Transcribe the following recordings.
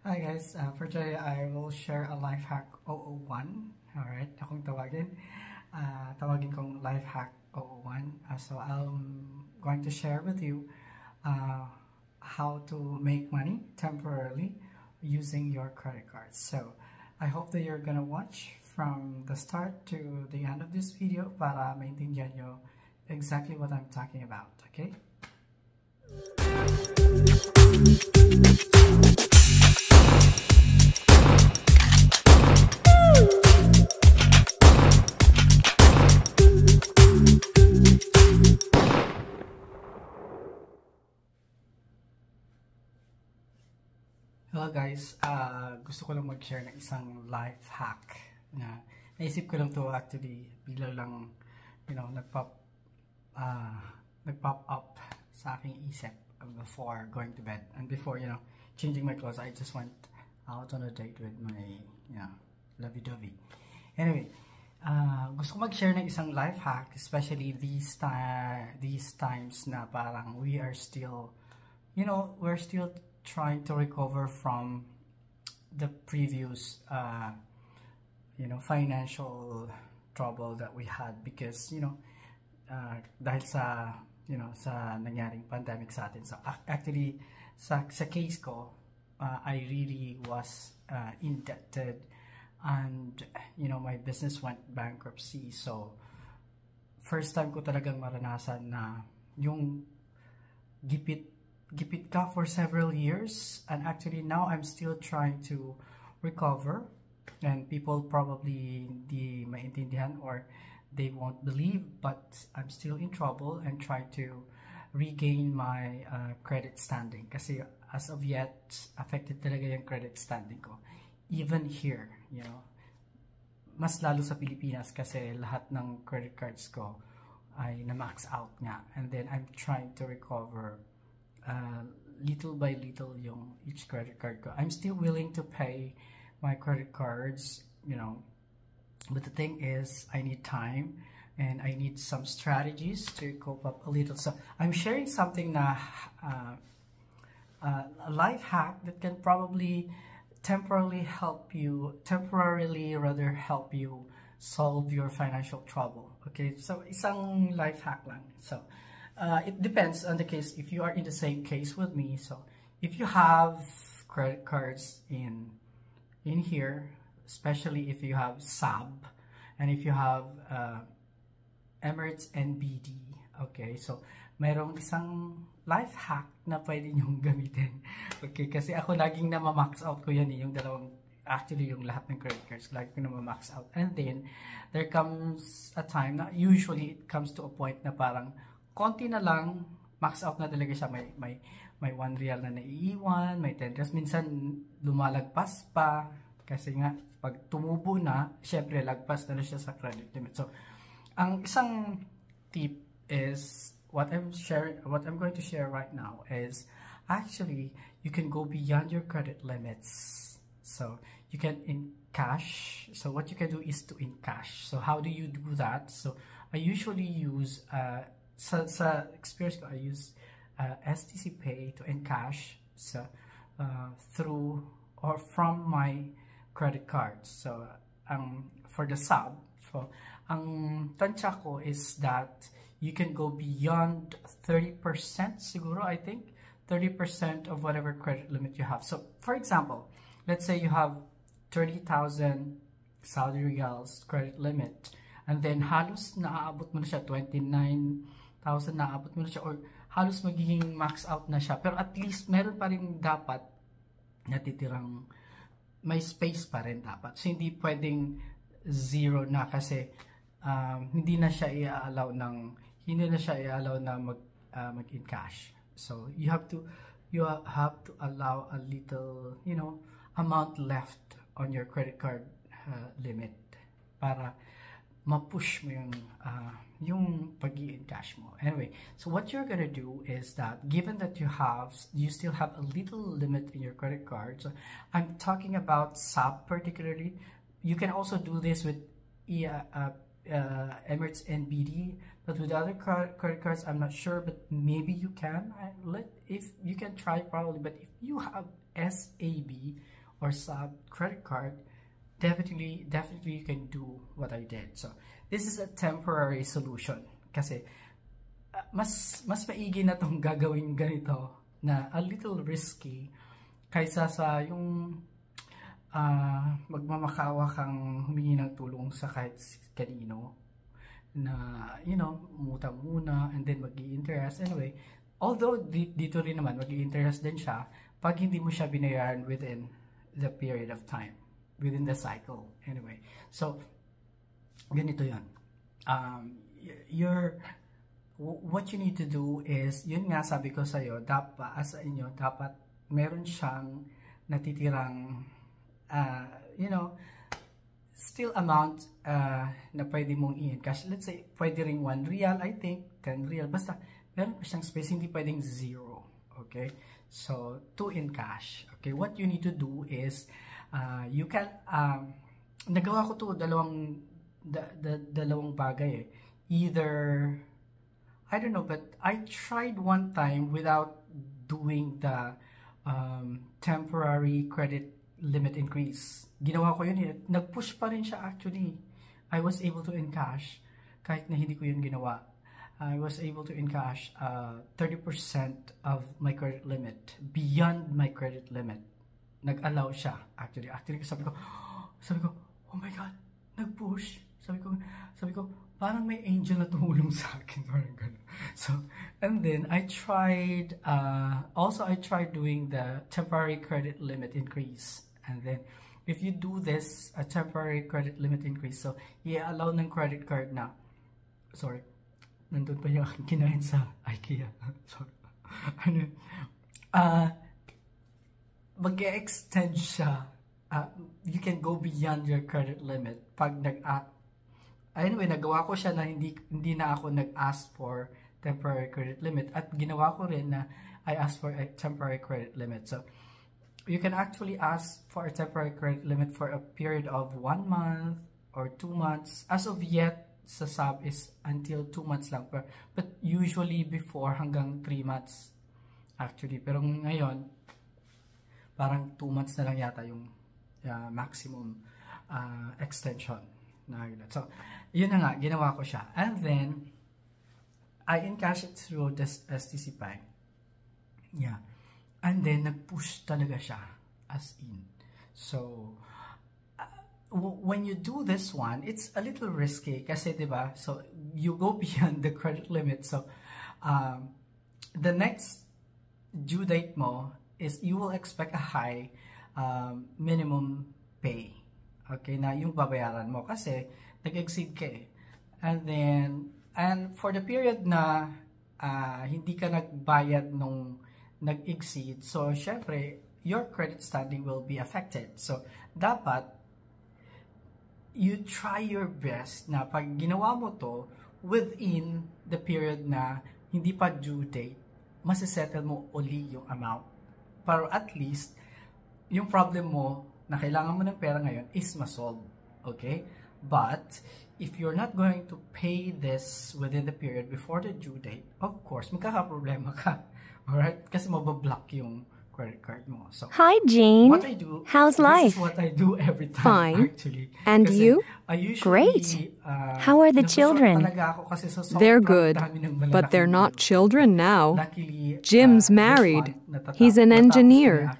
Hi guys, for today I will share a life hack 001. Alright, akong tawagin. Tawagin kong life hack 001. So I'm going to share with you how to make money temporarily using your credit cards. So I hope that you're gonna watch from the start to the end of this video para maintindihan nyo exactly what I'm talking about, okay? Hello guys, gusto ko lang mag-share ng isang life hack na naisip ko lang to actually bigla lang, nag-pop up sa aking isip before going to bed and before, changing my clothes. I just went out on a date with my, lovey-dovey. Anyway, gusto ko mag-share ng isang life hack, especially these times na parang we are still, we're still trying to recover from the previous financial trouble that we had because dahil sa sa nangyaring pandemic sa atin. So actually sa case ko, I really was indebted and my business went bankruptcy. So first time ko talagang maranasan na yung gipit ka for several years, and actually now I'm still trying to recover, and people probably hindi maintindihan or they won't believe, but I'm still in trouble and trying to regain my credit standing kasi as of yet affected talaga yung credit standing ko even here, mas lalo sa Pilipinas kasi lahat ng credit cards ko ay na-max out nga, and then I'm trying to recover little by little yung each credit card ko. I'm still willing to pay my credit cards, but the thing is I need time and I need some strategies to cope up a little. So I'm sharing something na a life hack that can probably temporarily help you solve your financial trouble. Okay, so isang life hack lang. So it depends on the case if you are in the same case with me. So if you have credit cards in here, especially if you have SAB and if you have Emirates NBD, okay, so mayroong isang life hack na pwede nyong gamitin. Okay, kasi ako laging na-max out ko yan yung dalawang, actually yung lahat ng credit cards lagi ko na-max out, and then there comes a time na usually it comes to a point na parang konti na lang, max out na talaga siya. May 1 real na naiiwan, may 10 reals. Minsan, lumalagpas pa. Kasi nga, pag tumubo na, syempre, lagpas na siya sa credit limit. So, ang isang tip is, what I'm going to share right now is, actually, you can go beyond your credit limits. So, you can encash. So, what you can do is to encash. So, how do you do that? So, I usually use sa experience ko, I use STC Pay to encash through or from my credit cards. So for the sub, ang tansya ko is that you can go beyond 30% siguro, I think 30% of whatever credit limit you have. So for example, let's say you have 30,000 Saudi Riyals credit limit, and then halos naaabot mo na siya 29,000 naabot mo na siya, or halos magiging max out na siya, pero at least meron pa rin dapat natitirang, may space pa rin dapat. So hindi pwedeng zero na kasi hindi na siya i-allow na mag-encash. So you have to allow a little amount left on your credit card limit para ma-push mo yung pag-i-encash mo. Anyway, so what you're gonna do is that, given that you still have a little limit in your credit card, so I'm talking about SAB particularly. You can also do this with Emirates NBD, But with other credit cards, I'm not sure, but maybe you can. If you can try probably, but if you have SAB or SAB credit card, definitely you can do what I did. So this is a temporary solution kasi mas maigi na tong gagawin ganito na a little risky kaysa sa yung magmamakawa kang humingi ng tulong sa kahit kanino na, you know, umutang muna and then mag-i-interest. Anyway, although dito rin naman mag-i-interest din siya pag hindi mo siya binayaran within the period of time, within the cycle. Anyway, so ganito yun. What you need to do is, yun nga sabi ko sa'yo, dapat meron siyang natitirang you know, still amount na pwede mong i-encash. Let's say, pwede ring 1 real, I think, 10 real. Basta, meron pa siyang space, hindi pwedeng 0. Okay? So, to encash. Okay? What you need to do is, you can, nagawa ko to dalawang bagay eh. Either, I don't know, but I tried one time without doing the temporary credit limit increase. Ginawa ko yun, nag-push pa rin siya actually. I was able to encash kahit na hindi ko yun ginawa. I was able to encash 30% of my credit limit, beyond my credit limit. Nag-allow siya actually. Actually, sabi ko, oh my God, nag-push. Sabi ko, parang may angel na tumulong sa akin. So, and then I tried, also I tried doing the temporary credit limit increase. And then, if you do this, a temporary credit limit increase, so, i-allow ng credit card na, sorry, nandun pa yung aking kinain sa IKEA. Sorry. Mag-extend siya. You can go beyond your credit limit pag anyway, nagawa ko siya na hindi na ako nag-ask for temporary credit limit, at ginawa ko rin na I asked for a temporary credit limit. So, you can actually ask for a temporary credit limit for a period of 1 month or 2 months. As of yet, sa SAB is until 2 months lang. But usually before hanggang 3 months actually. Pero ngayon, parang 2 months na lang yata yung maximum extension. So, yun na nga, ginawa ko siya. And then, I encash it through this STC Bank. Yeah. And then, nag-push talaga siya. As in. So, when you do this one, it's a little risky. Kasi, diba? So, you go beyond the credit limit. So, the next due date mo is you will expect a high minimum pay. Okay, na yung babayaran mo kasi nag-exceed ka eh. And for the period na hindi ka nagbayad nung nag-exceed, so syempre, your credit standing will be affected. So, dapat, you try your best na pag ginawa mo to within the period na hindi pa due date, masisettle mo uli yung amount. Pero at least, yung problem mo na kailangan mo ng pera ngayon is ma-solve. Okay? But, if you're not going to pay this within the period before the due date, of course, magkakaproblema ka. Alright? Kasi mabablock yung credit card mo. So, hi, Jean. What I do, how's life? This is what I do every time. Fine. Actually. And Kasi you? I usually, Great. How are the children? They're good, but they're not children now. Luckily, Jim's married. He's an engineer.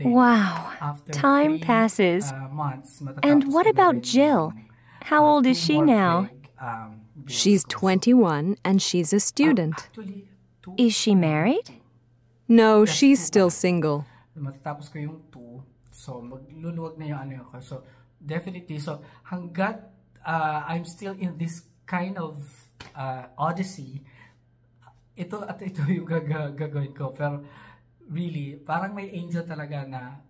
Wow. Time passes. And what about Jill? How old is she now? She's 21 and she's a student. Is she married? No, she's still single. Matatapos ko yung 2, so magluluwag na yung ano ko. So, definitely, so hanggat I'm still in this kind of odyssey, ito yung gagawin ko. Pero, really, parang may angel talaga na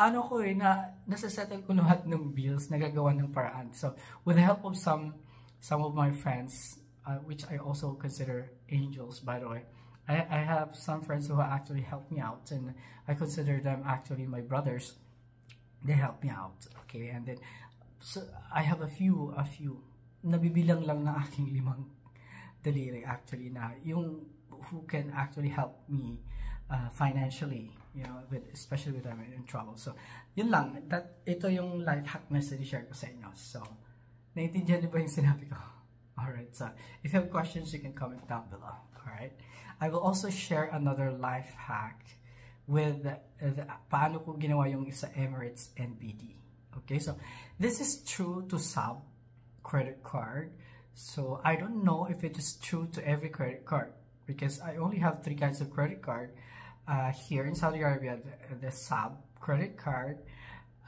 ano ko nasasettle ko lahat ng bills, nagagawa ng paraan. So, with the help of some of my friends, which I also consider angels, by the way. I have some friends who actually help me out, and I consider them actually my brothers. They help me out, okay? And then, so I have a few nabibilang lang ng aking 5 daliri actually na yung who can actually help me financially, you know, especially with I'm in trouble. So, yun lang. Ito yung life hack na share ko sa inyo. So, naintindihan niyo ba yung sinabi ko? Alright, so if you have questions, you can comment down below. Alright? I will also share another life hack with paano ko ginawa yung isa Emirates NBD. Okay, so this is true to sub credit card. So I don't know if it is true to every credit card because I only have 3 kinds of credit card here in Saudi Arabia: the sub credit card,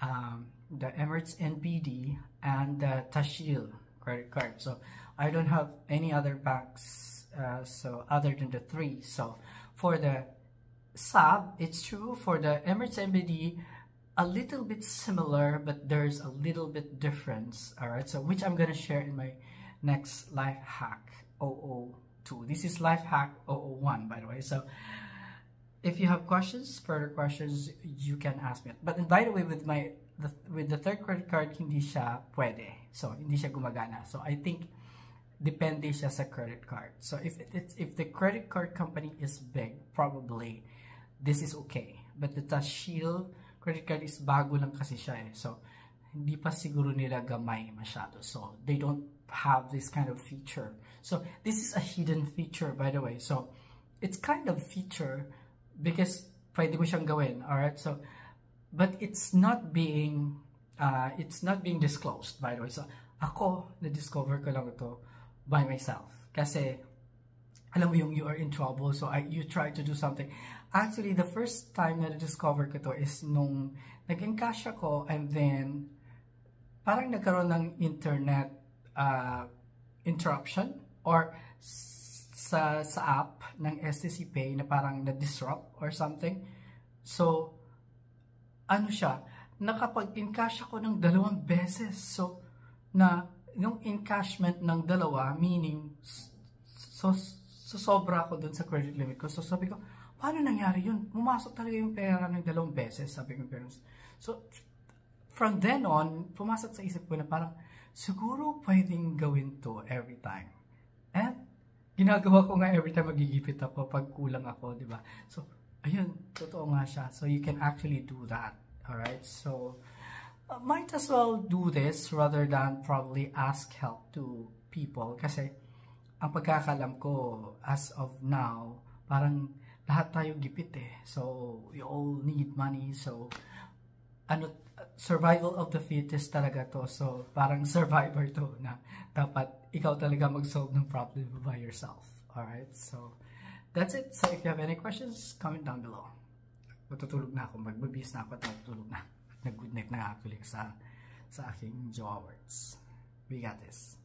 the Emirates NBD, and the Tashil credit card. So I don't have any other banks so other than the 3. So for the sub, it's true. For the Emirates NBD, a little bit similar, but there's a little bit difference. All right, so which I'm gonna share in my next life hack 002. This is life hack 001, by the way. So if you have questions, further questions, you can ask me. But by the way, with the third credit card, hindi siya pwede. So hindi siya gumagana. So I think depende siya sa credit card. So if the credit card company is big, probably this is okay. But the Tashil credit card is bago lang kasi siya eh. So hindi pa siguro nila gamay masyado. So they don't have this kind of feature. So this is a hidden feature, by the way. So it's kind of feature because pwede mo siyang gawin. Alright, so but it's not being disclosed, by the way. So ako na-discover ko lang ito by myself kasi alam mo yung you are in trouble, so you try to do something. Actually, the first time na na-discover ko ito is nung nag-encash ako, and then parang nagkaroon ng internet interruption or sa app ng STC Pay na parang na-disrupt or something. So ano siya, nakapag-encash ako ng 2 beses. So na yung encashment ng 2, meaning so sobra ako dun sa credit limit ko. So sabi ko, paano nangyari yun? Pumasok talaga yung pera ng 2 beses, sabi ko parents. So from then on, pumasok sa isip ko na parang siguro pwedeng gawin to every time. And ginagawa ko nga every time magigipit ako pag kulang ako, di ba? So ayun, totoo nga siya. So you can actually do that. Alright, so might as well do this rather than probably ask help to people kasi ang pagkakalam ko as of now, parang lahat tayo gipit eh. So we all need money. So survival of the fittest talaga to. So parang survivor to na dapat ikaw talaga mag-solve ng problem by yourself. Alright, so that's it. So if you have any questions, comment down below. Matutulog na ako, magbibis na ako at matutulog na. Nag-good night na actually sa aking jowa words. We got this.